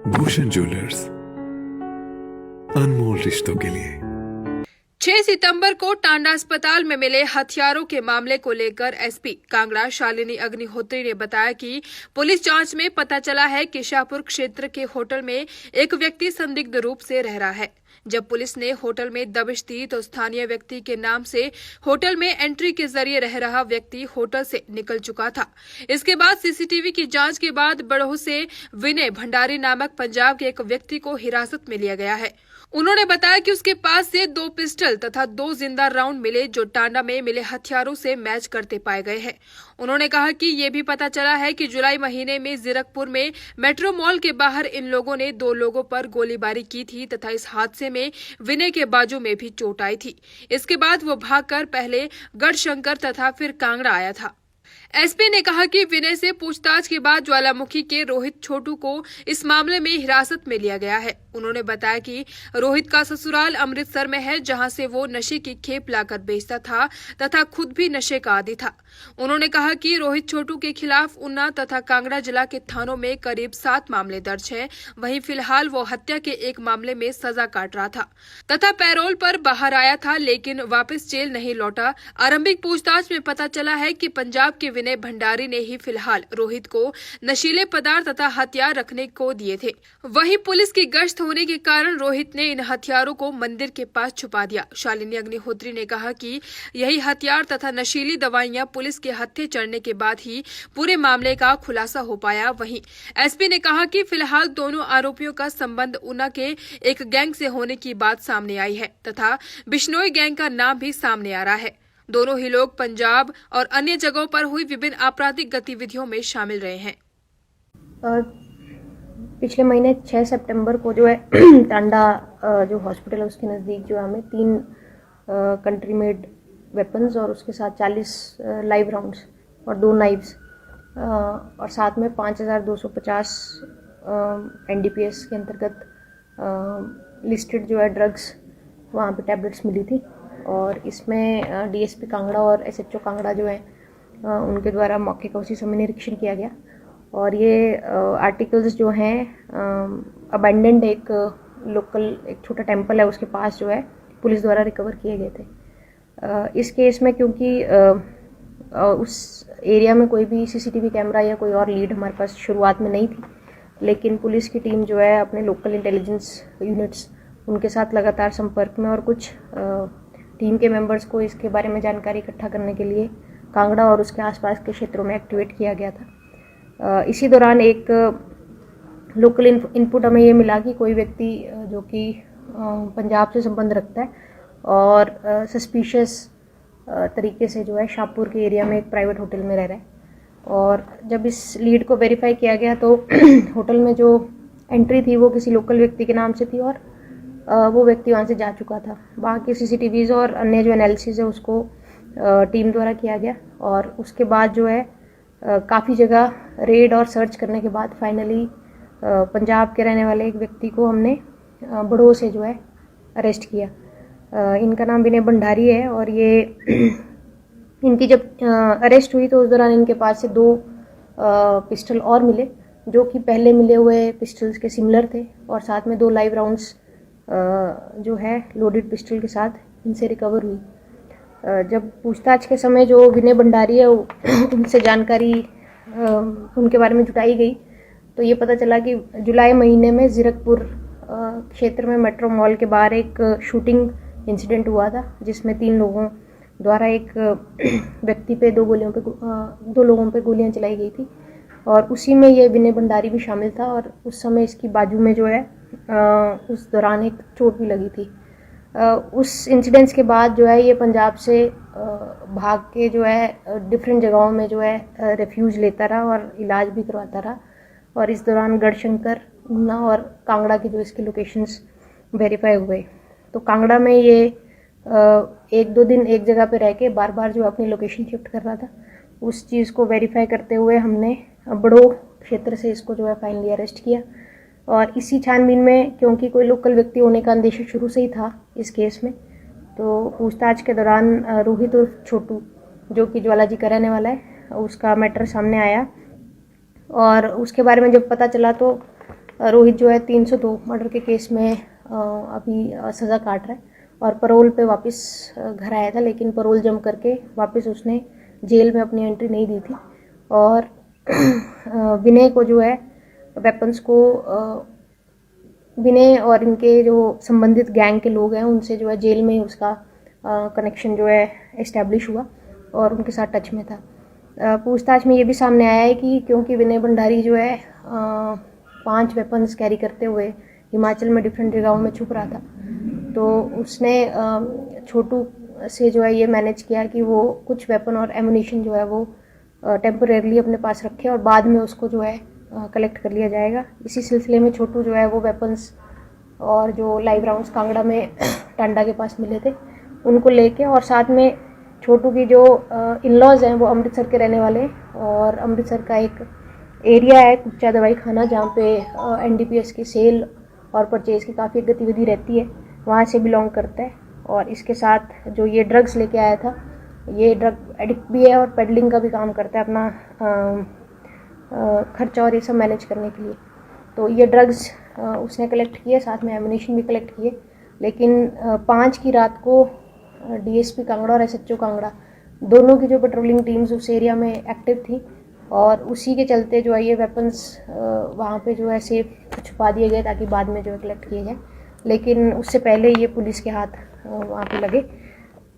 Bhushan jewellers, अनमोल रिश्तों के लिए। 6 सितंबर को टांडा अस्पताल में मिले हथियारों के मामले को लेकर एसपी कांगड़ा शालिनी अग्निहोत्री ने बताया कि पुलिस जांच में पता चला है कि शाहपुर क्षेत्र के होटल में एक व्यक्ति संदिग्ध रूप से रह रहा है। जब पुलिस ने होटल में दबिश दी तो स्थानीय व्यक्ति के नाम से होटल में एंट्री के जरिए रह रहा व्यक्ति होटल से निकल चुका था। इसके बाद सीसीटीवी की जांच के बाद बड़ोह से विनय भंडारी नामक पंजाब के एक व्यक्ति को हिरासत में लिया गया है। उन्होंने बताया कि उसके पास से 2 पिस्टल तथा 2 जिंदा राउंड मिले जो टांडा में मिले हथियारों से मैच करते पाए गए हैं। उन्होंने कहा कि ये भी पता चला है कि जुलाई महीने में जीरकपुर में मेट्रो मॉल के बाहर इन लोगों ने 2 लोगों पर गोलीबारी की थी तथा इस हादसे में विनय के बाजू में भी चोट आई थी। इसके बाद वो भागकर पहले गढ़शंकर तथा फिर कांगड़ा आया था। एसपी ने कहा कि विनय से पूछताछ के बाद ज्वालामुखी के रोहित छोटू को इस मामले में हिरासत में लिया गया है। उन्होंने बताया कि रोहित का ससुराल अमृतसर में है, जहां से वो नशे की खेप लाकर बेचता था तथा खुद भी नशे का आदी था। उन्होंने कहा कि रोहित छोटू के खिलाफ ऊना तथा कांगड़ा जिला के थानों में करीब 7 मामले दर्ज हैं। वहीं फिलहाल वो हत्या के एक मामले में सजा काट रहा था तथा पैरोल पर बाहर आया था, लेकिन वापस जेल नहीं लौटा। आरंभिक पूछताछ में पता चला है कि पंजाब के विनय भंडारी ने ही फिलहाल रोहित को नशीले पदार्थ तथा हथियार रखने को दिए थे। वहीं पुलिस की गश्त होने के कारण रोहित ने इन हथियारों को मंदिर के पास छुपा दिया। शालिनी अग्निहोत्री ने कहा कि यही हथियार तथा नशीली दवाइयां पुलिस के हत्थे चढ़ने के बाद ही पूरे मामले का खुलासा हो पाया। वहीं एसपी ने कहा कि फिलहाल दोनों आरोपियों का संबंध ऊना के एक गैंग से होने की बात सामने आई है तथा बिश्नोई गैंग का नाम भी सामने आ रहा है। दोनों ही लोग पंजाब और अन्य जगहों पर हुई विभिन्न आपराधिक गतिविधियों में शामिल रहे हैं। पिछले महीने 6 सितंबर को जो है टांडा जो हॉस्पिटल है उसके नज़दीक जो हमें 3 कंट्री मेड वेपन्स और उसके साथ 40 लाइव राउंड्स और 2 नाइव्स और साथ में 5250 एनडीपीएस के अंतर्गत लिस्टेड जो है ड्रग्स वहाँ पे टैबलेट्स मिली थी। और इसमें डीएसपी कांगड़ा और एसएचओ कांगड़ा जो है उनके द्वारा मौके का उसी समय निरीक्षण किया गया। और ये आर्टिकल्स जो हैं अबैंडेंड एक लोकल एक छोटा टेंपल है उसके पास जो है पुलिस द्वारा रिकवर किए गए थे। इस केस में क्योंकि उस एरिया में कोई भी सीसीटीवी कैमरा या कोई और लीड हमारे पास शुरुआत में नहीं थी, लेकिन पुलिस की टीम जो है अपने लोकल इंटेलिजेंस यूनिट्स उनके साथ लगातार संपर्क में और कुछ टीम के मेंबर्स को इसके बारे में जानकारी इकट्ठा करने के लिए कांगड़ा और उसके आसपास के क्षेत्रों में एक्टिवेट किया गया था। इसी दौरान एक लोकल इनपुट हमें ये मिला कि कोई व्यक्ति जो कि पंजाब से संबंध रखता है और सस्पिशियस तरीके से जो है शाहपुर के एरिया में एक प्राइवेट होटल में रह रहा है। और जब इस लीड को वेरीफाई किया गया तो होटल में जो एंट्री थी वो किसी लोकल व्यक्ति के नाम से थी और वो व्यक्ति वहाँ से जा चुका था। वहाँ के सीसीटीवीज़ और अन्य जो एनालिसिस है उसको टीम द्वारा किया गया और उसके बाद जो है काफ़ी जगह रेड और सर्च करने के बाद फाइनली पंजाब के रहने वाले एक व्यक्ति को हमने बड़ोह से जो है अरेस्ट किया। इनका नाम विनय भंडारी है और ये इनकी जब अरेस्ट हुई तो उस दौरान इनके पास से 2 पिस्टल और मिले जो कि पहले मिले हुए पिस्टल्स के सिमिलर थे और साथ में 2 लाइव राउंड्स जो है लोडेड पिस्टल के साथ इनसे रिकवर हुई। जब पूछताछ के समय जो विनय भंडारी है उनसे जानकारी उनके बारे में जुटाई गई तो ये पता चला कि जुलाई महीने में जीरकपुर क्षेत्र में मेट्रो मॉल के बाहर एक शूटिंग इंसिडेंट हुआ था जिसमें 3 लोगों द्वारा एक व्यक्ति पे 2 लोगों पे गोलियां चलाई गई थी और उसी में ये विनय भंडारी भी शामिल था और उस समय इसकी बाजू में जो है उस दौरान एक चोट भी लगी थी। उस इंसिडेंट्स के बाद जो है ये पंजाब से भाग के जो है डिफरेंट जगहों में जो है रेफ्यूज लेता रहा और इलाज भी करवाता रहा और इस दौरान गढ़शंकर, ऊना और कांगड़ा के जो इसके लोकेशंस वेरीफाई हुए। तो कांगड़ा में ये 1-2 दिन एक जगह पे रह के बार बार जो अपनी लोकेशन शिफ्ट कर रहा था, उस चीज़ को वेरीफाई करते हुए हमने बड़ोह क्षेत्र से इसको जो है फाइनली अरेस्ट किया। और इसी छानबीन में क्योंकि कोई लोकल व्यक्ति होने का अंदेशा शुरू से ही था इस केस में, तो पूछताछ के दौरान रोहित उर्फ छोटू जो कि ज्वालाजी का रहने वाला है उसका मैटर सामने आया और उसके बारे में जब पता चला तो रोहित जो है 302 मर्डर के केस में अभी सज़ा काट रहा है और पैरोल पे वापस घर आया था, लेकिन पैरोल जम करके वापस उसने जेल में अपनी एंट्री नहीं दी थी। और विनय को जो है वेपन्स को विनय और इनके जो संबंधित गैंग के लोग हैं उनसे जो है जेल में उसका कनेक्शन जो है इस्टेब्लिश हुआ और उनके साथ टच में था। पूछताछ में ये भी सामने आया है कि क्योंकि विनय भंडारी जो है 5 वेपन्स कैरी करते हुए हिमाचल में डिफरेंट जगहों में छुप रहा था, तो उसने छोटू से जो है ये मैनेज किया कि वो कुछ वेपन और एमुनिशन जो है वो टेम्परेरली अपने पास रखे और बाद में उसको जो है कलेक्ट कर लिया जाएगा। इसी सिलसिले में छोटू जो है वो वेपन्स और जो लाइव राउंड्स कांगड़ा में टांडा के पास मिले थे उनको लेके, और साथ में छोटू की जो इन-लॉज हैं वो अमृतसर के रहने वाले हैं और अमृतसर का एक एरिया है कुच्चा दवाई खाना जहाँ पे एनडीपीएस की सेल और परचेज की काफ़ी गतिविधि रहती है, वहाँ से बिलोंग करता है। और इसके साथ जो ये ड्रग्स लेके आया था, ये ड्रग एडिक्ट भी है और पेडलिंग का भी काम करता है अपना खर्चा और ये सब मैनेज करने के लिए। तो ये ड्रग्स उसने कलेक्ट किए, साथ में एमुनेशन भी कलेक्ट किए, लेकिन 5 की रात को डीएसपी कांगड़ा और एसएचओ कांगड़ा दोनों की जो पेट्रोलिंग टीम्स उस एरिया में एक्टिव थी और उसी के चलते जो है ये वेपन्स वहाँ पे जो है सेफ छुपा दिए गए ताकि बाद में जो है कलेक्ट किए जाए, लेकिन उससे पहले ये पुलिस के हाथ वहाँ पे लगे।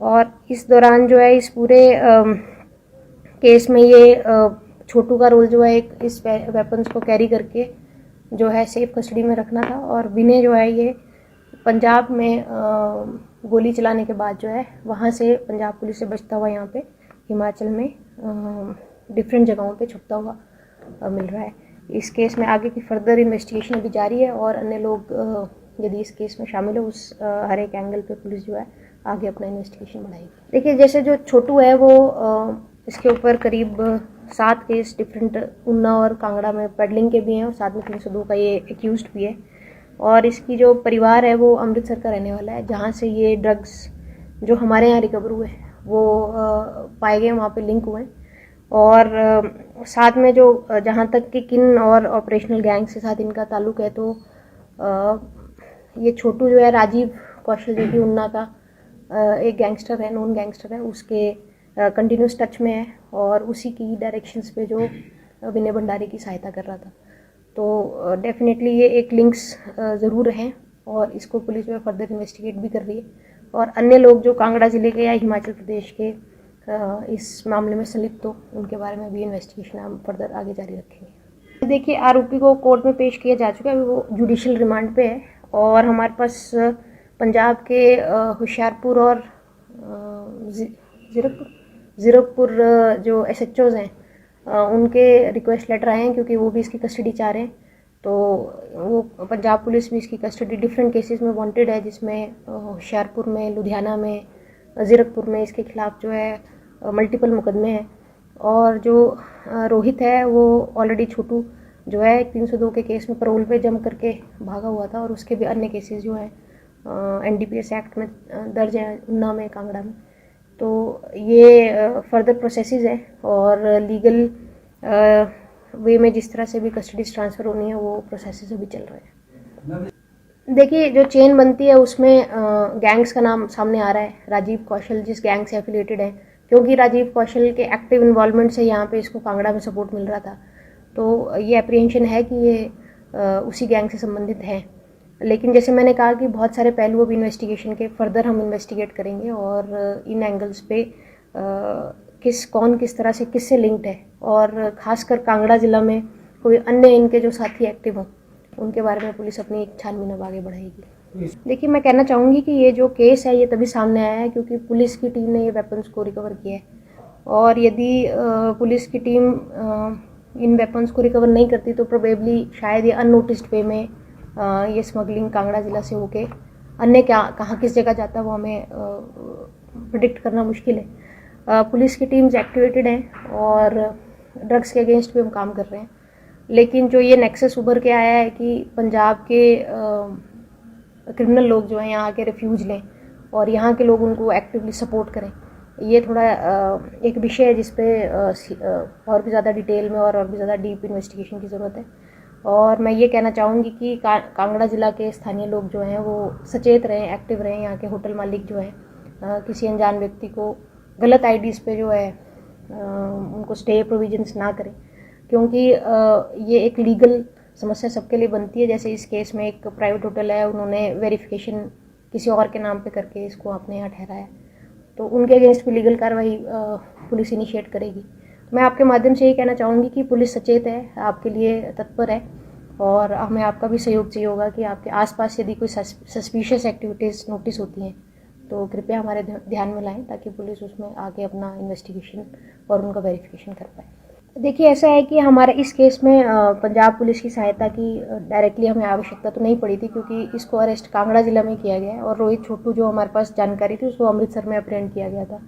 और इस दौरान जो है इस पूरे केस में ये छोटू का रोल जो है एक इस वेपन्स को कैरी करके जो है सेफ कस्टडी में रखना था, और विनय जो है ये पंजाब में गोली चलाने के बाद जो है वहाँ से पंजाब पुलिस से बचता हुआ यहाँ पे हिमाचल में डिफरेंट जगहों पे छुपता हुआ मिल रहा है। इस केस में आगे की फर्दर इन्वेस्टिगेशन अभी जारी है और अन्य लोग यदि इस केस में शामिल हो उस हर एक एंगल पे पुलिस जो है आगे अपना इन्वेस्टिगेशन बढ़ाएगी। देखिए, जैसे जो छोटू है वो इसके ऊपर करीब 7 केस डिफरेंट ऊना और कांगड़ा में पेडलिंग के भी हैं और साथ में 302 का ये एक्यूज्ड भी है। और इसकी जो परिवार है वो अमृतसर का रहने वाला है, जहाँ से ये ड्रग्स जो हमारे यहाँ रिकवर हुए वो पाए गए, वहाँ पे लिंक हुए। और साथ में जो जहाँ तक कि किन और ऑपरेशनल गैंग्स के साथ इनका ताल्लुक है, तो ये छोटू जो है राजीव कौशल जो कि उन्ना का एक गैंगस्टर है, नॉन गैंगस्टर है, उसके कंटिन्यूस टच में है और उसी की डायरेक्शंस पे जो विनय भंडारी की सहायता कर रहा था। तो डेफिनेटली ये एक लिंक्स ज़रूर हैं और इसको पुलिस जो है फर्दर इन्वेस्टिगेट भी कर रही है, और अन्य लोग जो कांगड़ा ज़िले के या हिमाचल प्रदेश के इस मामले में संलिप्त हो उनके बारे में भी इन्वेस्टिगेशन हम फर्दर आगे जारी रखेंगे। देखिए, आरोपी को कोर्ट में पेश किया जा चुका है, वो जुडिशियल रिमांड पे है और हमारे पास पंजाब के होशियारपुर और ज़ीरकपुर जो एसएचओज हैं उनके रिक्वेस्ट लेटर आए हैं क्योंकि वो भी इसकी कस्टडी चाह रहे हैं। तो वो पंजाब पुलिस भी इसकी कस्टडी डिफरेंट केसेस में वांटेड है, जिसमें होशियारपुर में, लुधियाना में, ज़ीरकपुर में इसके खिलाफ जो है मल्टीपल मुकदमे हैं। और जो रोहित है वो ऑलरेडी छोटू जो है 302 के केस में पैरोल पे जम करके भागा हुआ था और उसके भी अन्य केसेस जो हैं एनडीपीएस एक्ट में दर्ज हैं उन्ना में, कांगड़ा में। तो ये फर्दर प्रोसेसेस है और लीगल वे में जिस तरह से भी कस्टडीज ट्रांसफ़र होनी है वो प्रोसेसेस अभी चल रहे हैं। देखिए, जो चेन बनती है उसमें गैंग्स का नाम सामने आ रहा है। राजीव कौशल जिस गैंग से एफिलिएटेड है, क्योंकि राजीव कौशल के एक्टिव इन्वॉल्वमेंट से यहाँ पे इसको कांगड़ा में सपोर्ट मिल रहा था, तो ये एप्रीहेंशन है कि ये उसी गैंग से संबंधित हैं। लेकिन जैसे मैंने कहा कि बहुत सारे पहलू अब इन्वेस्टिगेशन के फर्दर हम इन्वेस्टिगेट करेंगे और इन एंगल्स पे कौन किस तरह से किससे लिंक्ड है, और ख़ासकर कांगड़ा ज़िला में कोई अन्य इनके जो साथी एक्टिव हों उनके बारे में पुलिस अपनी एक छानबीन अब आगे बढ़ाएगी। देखिए, मैं कहना चाहूँगी कि ये जो केस है ये तभी सामने आया है क्योंकि पुलिस की टीम ने ये वेपन्स को रिकवर किया है, और यदि पुलिस की टीम इन वेपन्स को रिकवर नहीं करती तो प्रोबेबली शायद ये अननोटिस्ड वे में ये स्मगलिंग कांगड़ा ज़िला से होके अन्य कहाँ किस जगह जाता है वो हमें प्रिडिक्ट करना मुश्किल है। पुलिस की टीम्स एक्टिवेटेड हैं और ड्रग्स के अगेंस्ट भी हम काम कर रहे हैं, लेकिन जो ये नेक्सस उभर के आया है कि पंजाब के क्रिमिनल लोग जो हैं यहाँ आके रिफ्यूज लें और यहाँ के लोग उनको एक्टिवली सपोर्ट करें, ये थोड़ा एक विषय है जिस पे और भी ज़्यादा डिटेल में और भी ज़्यादा डीप इन्वेस्टिगेशन की ज़रूरत है। और मैं ये कहना चाहूँगी कि कांगड़ा ज़िला के स्थानीय लोग जो हैं वो सचेत रहें, एक्टिव रहें। यहाँ के होटल मालिक जो हैं किसी अनजान व्यक्ति को गलत आईडीज़ पे जो है उनको स्टे प्रोविजंस ना करें, क्योंकि ये एक लीगल समस्या सबके लिए बनती है। जैसे इस केस में एक प्राइवेट होटल है, उन्होंने वेरिफिकेशन किसी और के नाम पे करके इसको अपने यहाँ ठहराया, तो उनके अगेंस्ट भी लीगल कार्रवाई पुलिस इनिशिएट करेगी। मैं आपके माध्यम से ये कहना चाहूँगी कि पुलिस सचेत है, आपके लिए तत्पर है, और हमें आपका भी सहयोग चाहिए होगा कि आपके आसपास यदि कोई सस्पिशियस एक्टिविटीज़ नोटिस होती हैं तो कृपया हमारे ध्यान में लाएं, ताकि पुलिस उसमें आगे अपना इन्वेस्टिगेशन और उनका वेरिफिकेशन कर पाए। देखिए, ऐसा है कि हमारा इस केस में पंजाब पुलिस की सहायता की डायरेक्टली हमें आवश्यकता तो नहीं पड़ी थी, क्योंकि इसको अरेस्ट कांगड़ा जिला में किया गया है और रोहित छोटू जो हमारे पास जानकारी थी उसको अमृतसर में अप्रेंड किया गया था।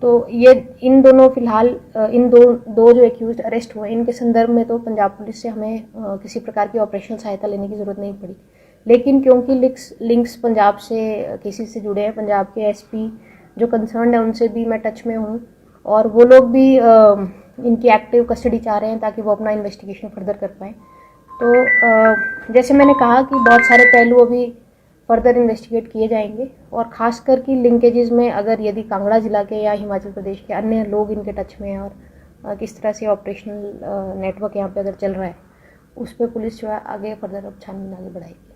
तो ये इन दोनों फिलहाल इन दो जो एक्यूज अरेस्ट हुए, इनके संदर्भ में तो पंजाब पुलिस से हमें किसी प्रकार की ऑपरेशनल सहायता लेने की ज़रूरत नहीं पड़ी। लेकिन क्योंकि लिंक्स पंजाब से केसेस से जुड़े हैं, पंजाब के एसपी जो कंसर्न है उनसे भी मैं टच में हूँ, और वो लोग भी इनकी एक्टिव कस्टडी चाह रहे हैं ताकि वो अपना इन्वेस्टिगेशन फर्दर कर पाएँ। तो जैसे मैंने कहा कि बहुत सारे पहलू अभी फर्दर इन्वेस्टिगेट किए जाएंगे, और ख़ासकर कि लिंकेजेस में अगर यदि कांगड़ा ज़िला के या हिमाचल प्रदेश के अन्य लोग इनके टच में हैं और किस तरह से ऑपरेशनल नेटवर्क यहाँ पे अगर चल रहा है, उस पर पुलिस जो है आगे फर्दर अब छानबीन आगे बढ़ाएगी।